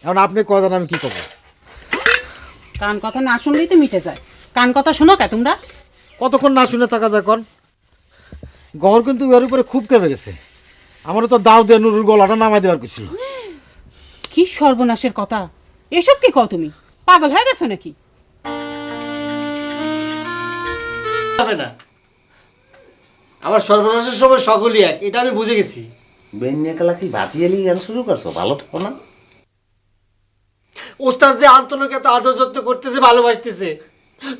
এখন আপনি কয়জন আমি কি করবো? কান কথা না শুনলেই তো মিটে যায়। কান কথা শোনো কে তোমরা? কতক্ষণ না শুনে থাকা যায় কন? গহর কিন্তু এর উপরে খুব কেঁপে গেছে। আমারও তো দাও দিয়ে নুরুর গলাটা নামাই দেওয়ার কিছু। কি সর্বনাশের কথা! এসব কি কও তুমি? পাগল হয়ে গেছো নাকি? হবে না, আমার সর্বনাশের সময় সকলই এক, এটা আমি বুঝে গেছি। বেন্যাকালা কি ভাটিয়ালি গান শুরু করছো? ভালো ঠেকো না? ওস্তাদ যে আন্তনকে এত আদর যত্ন করতেছে, ভালোবাসতেছে,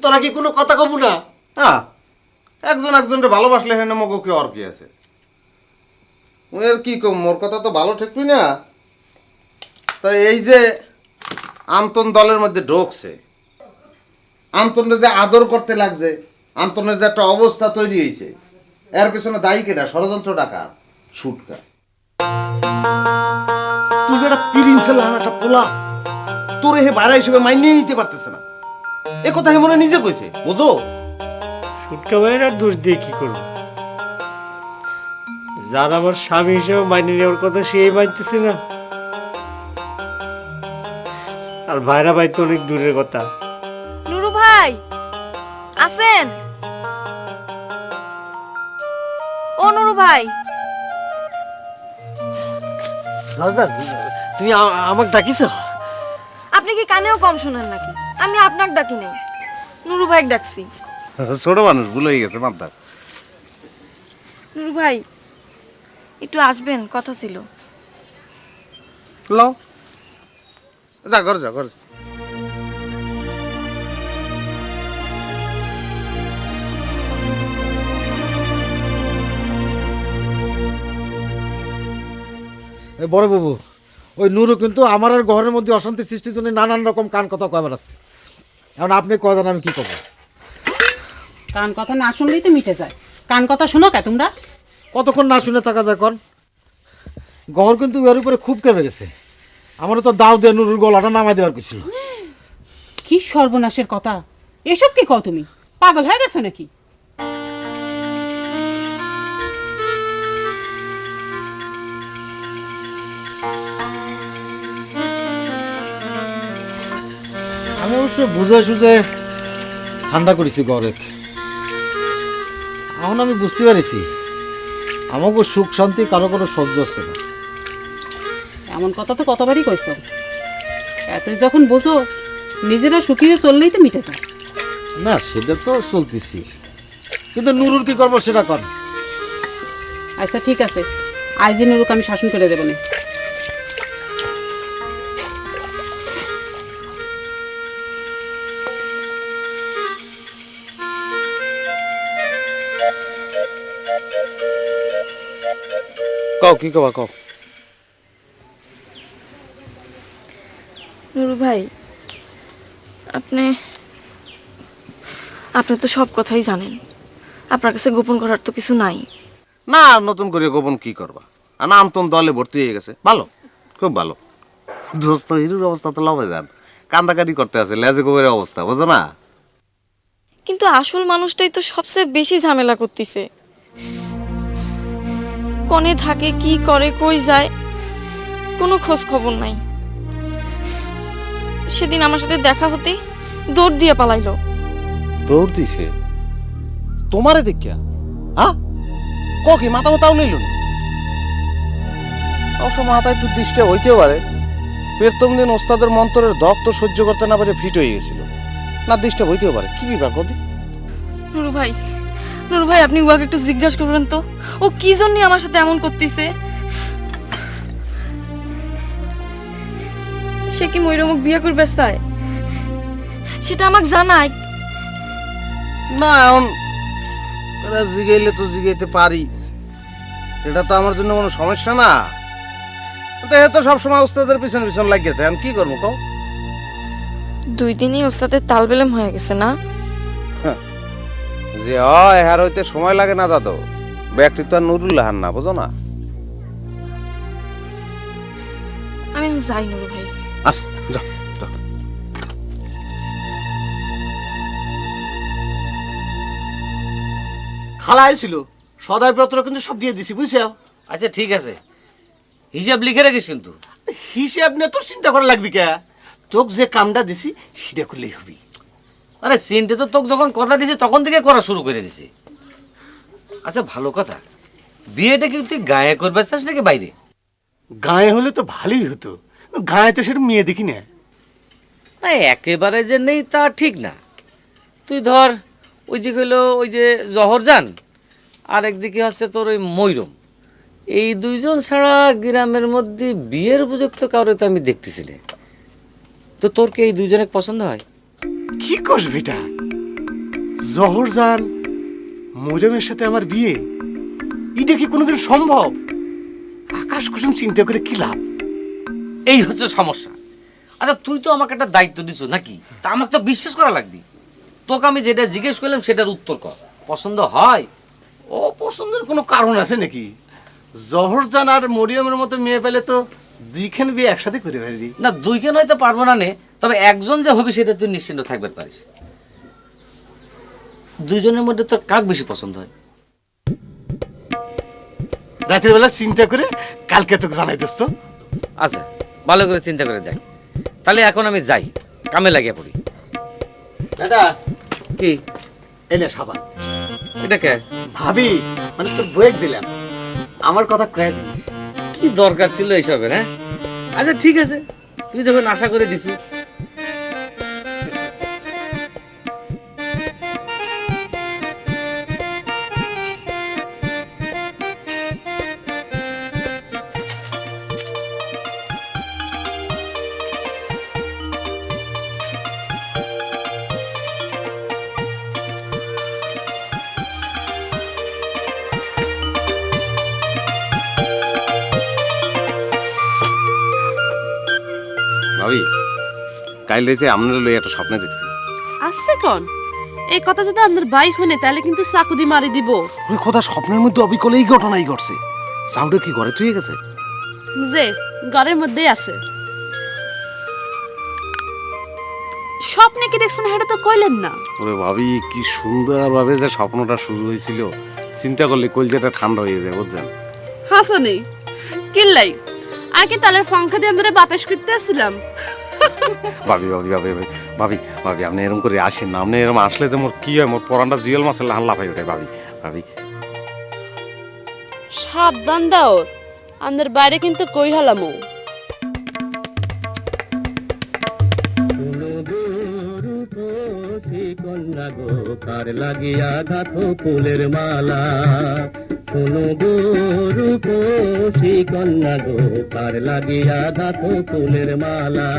তোরা কি কোনো কথা কব না? হ্যাঁ, একজন একজনকে ভালোবাসলে হেন মগো কি আর কি আছে? এর কি কম, মোর কথা তো ভালো ঠেকবি না। তাই এই যে আন্তন দলের মধ্যে ঢোকছে, আন্তনের যে আদর করতে লাগছে, আন্তনের যে একটা অবস্থা তৈরি হয়েছে, এর পেছনে দায়ী কেনা ষড়যন্ত্র টাকা সুটকা। তুই একটা পিরিন্সেল একটা পোলা, তোরে হে বাইরা হিসেবে মাইনে নিতে পারতেছে না। এ কথা হে মনে নিজে কইছে, বুঝো? সুটকা ভাইয়ের আর দোষ দিয়ে কি করবো? যার আমার স্বামী হিসেবে মাইনে নেওয়ার কথা সেই মানতেছে না, আর ভাইরা ভাই তো অনেক দূরের কথা। নুরু ভাই আছেন? ও নুরু ভাই, তুমি আমাকে ডাকিস? আপনি কি কানেও কম শোনেন নাকি? আমি আপনাকে ডাকি নাই, নুরু ভাই ডাকছি। ছোট মানুষ ভুল হয়ে গেছে মাথা। নুরু ভাই একটু আসবেন, কথা ছিল। লও, যা ঘর যা ঘর। এ বড় বাবু, ওই নুরু কিন্তু আমার আর ঘরের মধ্যে অশান্তি সৃষ্টির জন্য নানান রকম কান কথা কয় বেড়াচ্ছে। এখন আপনি কয়জন আমি কি করবো? কান কথা না শুনলেই তো মিটে যায়। কান কথা শোনো কে তোমরা? কতক্ষণ না শুনে থাকা যায় কন? গহর কিন্তু এর উপরে খুব কেঁপে গেছে। আমারও তো দাও দিয়ে নুরুর গলাটা নামাই দেওয়ার কিছু। কি সর্বনাশের কথা! এসব কি কও তুমি? পাগল হয়ে গেছো নাকি? আমি অবশ্য বুঝে সুঝে ঠান্ডা করেছি গরে। এখন আমি বুঝতে পারিছি আমাকে সুখ শান্তি কারো কারো সহ্য হচ্ছে না। এমন কথা তো কতবারই কইছো। এতই যখন বোঝো, নিজেরা সুখী হয়ে চললেই তো মিটে যায়। না সেটা তো চলতেছি, কিন্তু নুরুর কি করবো সেটা কর। আচ্ছা ঠিক আছে, আইজি নুরুকে আমি শাসন করে দেবো না। কও কি কবা কও। নুরু ভাই আপনি আপনি তো সব কথাই জানেন, আপনার কাছে গোপন করার তো কিছু নাই। না, নতুন করে গোপন কি করবা? আর আমতন দলে ভর্তি হয়ে গেছে, ভালো, খুব ভালো। দোস্ত হিরুর অবস্থা তো লবে যান, কান্দাকাটি করতে আছে, লেজে গোবরের অবস্থা, বুঝো না? কিন্তু আসল মানুষটাই তো সবচেয়ে বেশি ঝামেলা করতেছে। কনে থাকে, কি করে, কই যায়, কোনো খোঁজ খবর নাই। সেদিন আমার সাথে দেখা হতেই দৌড় দিয়ে পালাইলো। দৌড় দিছে তোমারে দেখিয়া? হ্যাঁ, কি মাথা মাথাও লইল না? অবশ্য মাথা একটু দৃষ্টে হইতেও পারে। প্রথম দিন ওস্তাদের মন্ত্রের দগ তো সহ্য করতে না পারে ফিট হয়ে গেছিল, না দৃষ্টে হইতেও পারে। কি বিভাগ কদি? নুরু ভাই, নুরু ভাই আপনি উহাকে একটু জিজ্ঞাসা করবেন তো, ও কি জন্য আমার সাথে এমন করতেছে? সে কি ময়ূরমুখ বিয়ে করবে চায়? সেটা আমাকে জানায়। না এখন জিগাইলে তো জিগাইতে পারি, এটা তো আমার জন্য কোনো সমস্যা না। তো সবসময় ওস্তাদের পিছন পিছন লাগিয়ে থাকে, কি করবো কও? 2 দিনই ওস্তাদের তালবেলেম হয়ে গেছে না? যে হয় হ্যার হইতে সময় লাগে না দাদু, ব্যক্তিত্ব আর নুরুল্লাহান না, বুঝো না? আমি যাই নুরু ভাই। আস যাও যাও। খালা ছিল সদাই পত্র কিন্তু সব দিয়ে দিছি, বুঝছো? আচ্ছা ঠিক আছে, হিসাব লিখে রাখিস কিন্তু। হিসেব নিয়ে তোর চিন্তা করা লাগবি কে? তোকে যে কামটা দিছি সেটা করলেই হবি। আরে চিনতে তো তোকে যখন কথা দিছে তখন থেকে করা শুরু করে দিছে। আচ্ছা ভালো কথা, বিয়েটা কি তুই গায়ে করবে চাস নাকি বাইরে? গায়ে হলে তো ভালোই হতো, গায়ে তো সেটা মেয়ে দেখি না। না একেবারে যে নেই তা ঠিক না। তুই ধর ওই দিক হলো ওই যে জহরজান, আর একদিকে হচ্ছে তোর ওই ময়ূরম, এই দুইজন ছাড়া গ্রামের মধ্যে বিয়ের উপযুক্ত কাউরে তো আমি দেখতেছি না। তো তোর কি এই দুইজনে পছন্দ হয়? কি করস বেটা, জহরজান মরিয়মের সাথে আমার বিয়ে, এটা কি কোনোদিন সম্ভব? আকাশ কুসুম চিন্তা করে কি লাভ? এই হচ্ছে সমস্যা। আচ্ছা তুই তো আমাকে একটা দায়িত্ব দিছ নাকি, তা আমাকে তো বিশ্বাস করা লাগবে। তোকে আমি যেটা জিজ্ঞেস করলাম সেটার উত্তর কর, পছন্দ হয়? অপছন্দের কোনো কারণ আছে নাকি? জহরজান আর মরিয়মের মতো মেয়ে পেলে তো দুইখানে বিয়ে একসাথে করে ফেলবি। না দুইখান হয়তো পারবো না নে, তবে একজন যে হবি সেটা তুই নিশ্চিন্ত থাকবে পারিস। দুইজনের মধ্যে তোর কাক বেশি পছন্দ হয়? রাতের বেলা চিন্তা করে কালকে তোকে জানাই দোস্ত। আচ্ছা ভালো করে চিন্তা করে দেখ। তাহলে এখন আমি যাই, কামে লাগিয়ে পড়ি। দাদা কি এনে সাবান। এটা কে? ভাবি মানে তোর বইয়ে দিলাম, আমার কথা কয়ে দিস। কি দরকার ছিল এইসবের? হ্যাঁ আচ্ছা ঠিক আছে, তুই যখন আশা করে দিছু। ভাবি কাল রাতে আমরা লই একটা স্বপ্ন দেখছি। আসতে কোন এই কথা যদি আপনার বাইক হনে তাহলে কিন্তু চাকুদি মারি দিব। ওই কথা স্বপ্নের মধ্যে অবিকল এই ঘটনাই ঘটছে। চাউটা কি ঘরে থুয়ে গেছে? যে ঘরের মধ্যেই আছে। স্বপ্নে কি দেখছেন সেটা তো কইলেন না। ওরে ভাবি কি সুন্দর ভাবে যে স্বপ্নটা শুরু হয়েছিল, চিন্তা করলে কলজাটা ঠান্ডা হয়ে যায় বুঝছেন। হাসানি কিল্লাই আগে তালের ফাঙ্কা দিয়ে আমরা বাতাস করতে আসছিলাম। ভাবি ভাবি ভাবি ভাবি ভাবি ভাবি আপনি এরকম করে আসেন না। আপনি এরকম আসলে যে মোর কি হয়, মোর পরানটা জিয়াল মাছের হাল্লা পাই ওটাই। ভাবি ভাবি সাবধান দাও, আমাদের বাইরে কিন্তু কই হালামো। কন্যা গো কার লাগিয়া গাথো ফুলের মালা, শোনো গো রূপসী কন্যা গো কার লাগিয়া গাথো ফুলের মালা।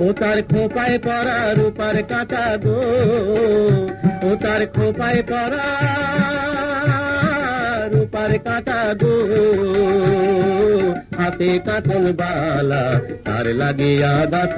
ও তার খোপায় পরা রূপার কাটা গো, ও তার খোপায় পরা রূপার কাটা গো, হাতে কাটন বালা তার লাগিয়া গাথো